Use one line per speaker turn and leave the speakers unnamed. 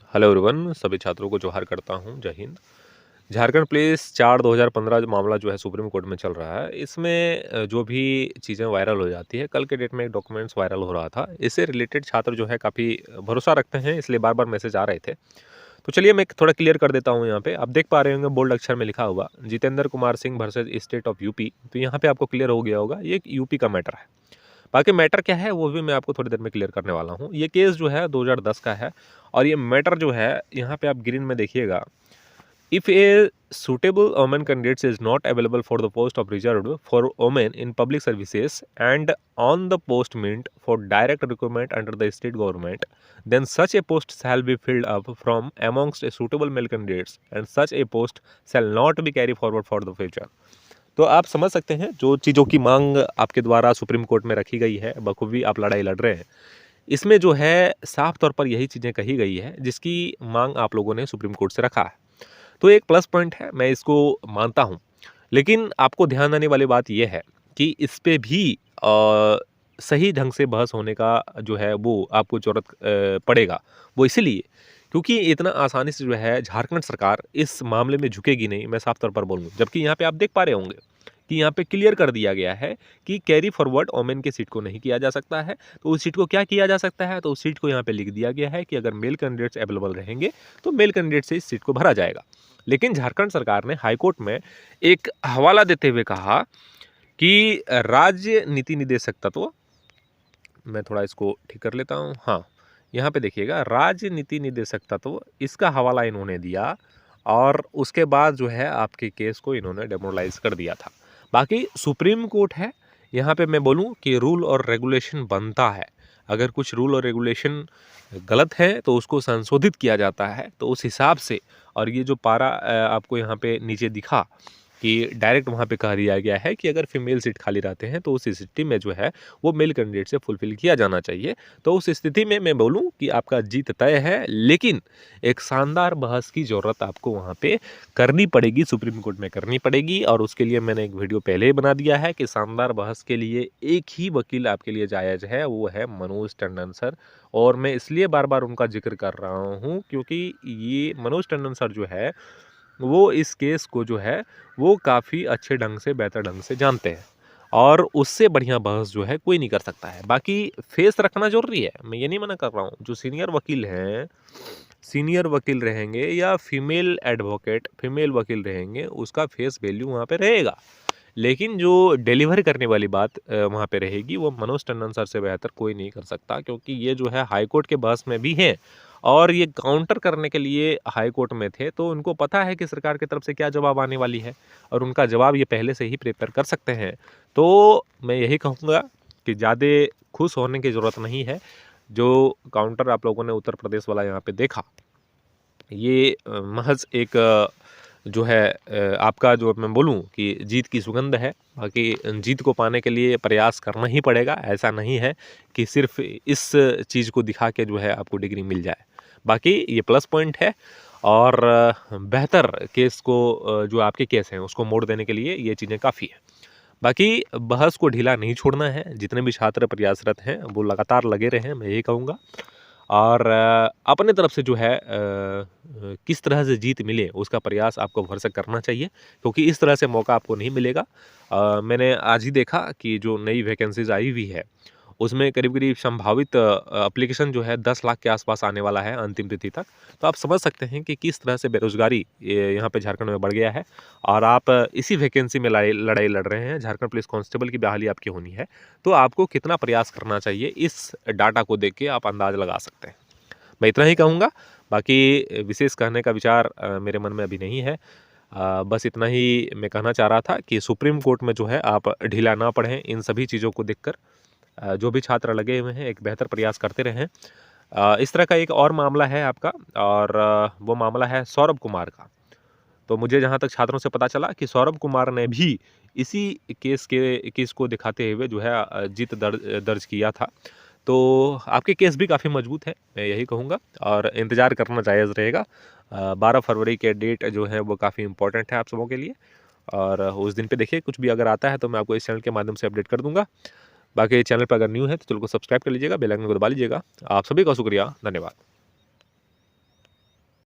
Hello everyone, सभी छात्रों को जोहार करता हूं। जय हिंद। झारखंड पुलिस 4/2015 जो मामला जो है सुप्रीम कोर्ट में चल रहा है, इसमें जो भी चीज़ें वायरल हो जाती है, कल के डेट में एक डॉक्यूमेंट्स वायरल हो रहा था। इससे रिलेटेड छात्र जो है काफ़ी भरोसा रखते हैं, इसलिए बार-बार मैसेज आ रहे थे। तो चलिए मैं थोड़ा क्लियर कर देता हूँ यहाँ पे। आप देख पा रहे होंगे बोल्ड अक्षर में लिखा हुआ Jitendra Kumar Singh versus state of UP. तो यहाँ पे आपको क्लियर हो गया होगा, ये एक यूपी का मैटर है। बाकी मैटर क्या है वो भी मैं आपको थोड़ी देर में क्लियर करने वाला हूँ। ये केस जो है 2010 का है और ये मैटर जो है यहाँ पे आप ग्रीन में देखिएगा। If A suitable women candidates is not available for the post of reserved for women in public services and on the post meant for direct recruitment under the state government, then such a post shall be filled up from amongst a suitable male candidates and such a post shall not be carried forward for the future। तो आप समझ सकते हैं जो चीज़ों की मांग आपके द्वारा सुप्रीम कोर्ट में रखी गई है, बखूबी आप लड़ाई लड़ रहे हैं। इसमें जो है साफ तौर पर यही चीज़ें कही गई है जिसकी मांग आप लोगों ने सुप्रीम कोर्ट से रखा है। तो एक प्लस पॉइंट है, मैं इसको मानता हूँ। लेकिन आपको ध्यान देने वाली बात यह है कि इस पे भी सही ढंग से बहस होने का जो है वो आपको ज़रूरत पड़ेगा। वो इसीलिए क्योंकि इतना आसानी से जो है झारखंड सरकार इस मामले में झुकेगी नहीं, मैं साफ तौर पर बोलूँ। जबकि यहाँ पे आप देख पा रहे होंगे कि यहाँ पे क्लियर कर दिया गया है कि कैरी फॉरवर्ड ओमेन के सीट को नहीं किया जा सकता है। तो उस सीट को क्या किया जा सकता है, तो उस सीट को यहाँ पे लिख दिया गया है कि अगर मेल कैंडिडेट्स अवेलेबल रहेंगे तो मेल कैंडिडेट से इस सीट को भरा जाएगा। लेकिन झारखंड सरकार ने हाईकोर्ट में एक हवाला देते हुए कहा कि राज्य नीति निर्देशक तत्व, मैं थोड़ा इसको ठीक कर लेता हूँ। हाँ, यहाँ पे देखिएगा राज्य नीति निर्देशक तत्व, इसका हवाला इन्होंने दिया और उसके बाद जो है आपके केस को इन्होंने डेमोरलाइज कर दिया था। बाकी सुप्रीम कोर्ट है, यहाँ पे मैं बोलूँ कि रूल और रेगुलेशन बनता है। अगर कुछ रूल और रेगुलेशन गलत है तो उसको संशोधित किया जाता है, तो उस हिसाब से। और ये जो पारा आपको यहाँ पे नीचे दिखा कि डायरेक्ट वहाँ पे कह दिया गया है कि अगर फीमेल सीट खाली रहते हैं तो उस स्थिति में जो है वो मेल कैंडिडेट से फुलफिल किया जाना चाहिए। तो उस स्थिति में मैं बोलूँ कि आपका जीत तय है, लेकिन एक शानदार बहस की ज़रूरत आपको वहाँ पे करनी पड़ेगी, सुप्रीम कोर्ट में करनी पड़ेगी। और उसके लिए मैंने एक वीडियो पहले ही बना दिया है कि शानदार बहस के लिए एक ही वकील आपके लिए जायज़ है, वो है मनोज टंडन सर। और मैं इसलिए बार बार उनका जिक्र कर रहा हूँ क्योंकि ये मनोज टंडन सर जो है वो इस केस को जो है वो काफ़ी अच्छे ढंग से, बेहतर ढंग से जानते हैं और उससे बढ़िया बहस जो है कोई नहीं कर सकता है। बाकी फेस रखना ज़रूरी है, मैं ये नहीं मना कर रहा हूँ। जो सीनियर वकील हैं, सीनियर वकील रहेंगे या फीमेल एडवोकेट, फीमेल वकील रहेंगे, उसका फेस वैल्यू वहाँ पे रहेगा। लेकिन जो डिलीवर करने वाली बात वहाँ पे रहेगी वो मनोज टंडन सर से बेहतर कोई नहीं कर सकता, क्योंकि ये जो है हाई कोर्ट के बहस में भी हैं और ये काउंटर करने के लिए हाई कोर्ट में थे। तो उनको पता है कि सरकार की तरफ से क्या जवाब आने वाली है और उनका जवाब ये पहले से ही प्रिपेयर कर सकते हैं। तो मैं यही कहूँगा कि ज़्यादा खुश होने की ज़रूरत नहीं है। जो काउंटर आप लोगों ने उत्तर प्रदेश वाला यहाँ पे देखा, ये महज एक जो है आपका जो मैं बोलूँ कि जीत की सुगंध है। बाकी जीत को पाने के लिए प्रयास करना ही पड़ेगा। ऐसा नहीं है कि सिर्फ इस चीज़ को दिखा के जो है आपको डिग्री मिल जाए। बाकी ये प्लस पॉइंट है और बेहतर केस को जो आपके केस हैं उसको मोड़ देने के लिए ये चीज़ें काफ़ी है। बाकी बहस को ढीला नहीं छोड़ना है। जितने भी छात्र प्रयासरत हैं वो लगातार लगे रहें, मैं यही कहूँगा। और अपने तरफ से जो है किस तरह से जीत मिले उसका प्रयास आपको भरसक करना चाहिए, क्योंकि इस तरह से मौका आपको नहीं मिलेगा। मैंने आज ही देखा कि जो नई वैकेंसीज आई हुई है उसमें करीब-करीब संभावित एप्लीकेशन जो है 10 लाख के आसपास आने वाला है अंतिम तिथि तक। तो आप समझ सकते हैं कि किस तरह से बेरोज़गारी ये यहाँ पे झारखंड में बढ़ गया है और आप इसी वैकेंसी में लड़ाई लड़ रहे हैं। झारखंड पुलिस कांस्टेबल की बहाली आपकी होनी है, तो आपको कितना प्रयास करना चाहिए इस डाटा को देख के आप अंदाज़ लगा सकते हैं। मैं इतना ही कहूँगा, बाकी विशेष कहने का विचार मेरे मन में अभी नहीं है। बस इतना ही मैं कहना चाह रहा था कि सुप्रीम कोर्ट में जो है आप ढीला ना पड़ें इन सभी चीज़ों को देखकर। जो भी छात्र लगे हुए हैं एक बेहतर प्रयास करते रहें। इस तरह का एक और मामला है आपका और वो मामला है सौरभ कुमार का। तो मुझे जहाँ तक छात्रों से पता चला कि सौरभ कुमार ने भी इसी केस को दिखाते हुए जो है जीत दर्ज किया था। तो आपके केस भी काफ़ी मजबूत है, मैं यही कहूँगा और इंतज़ार करना जायज़ रहेगा। 12 फरवरी के डेट जो है वो काफ़ी इम्पोर्टेंट है आप सबों के लिए और उस दिन पे देखिए कुछ भी अगर आता है तो मैं आपको इस चैनल के माध्यम से अपडेट कर दूँगा। बाकी चैनल पर अगर न्यू है तो चैनल को सब्सक्राइब कर लीजिएगा, बेल आइकन को दबा लीजिएगा। आप सभी का शुक्रिया, धन्यवाद।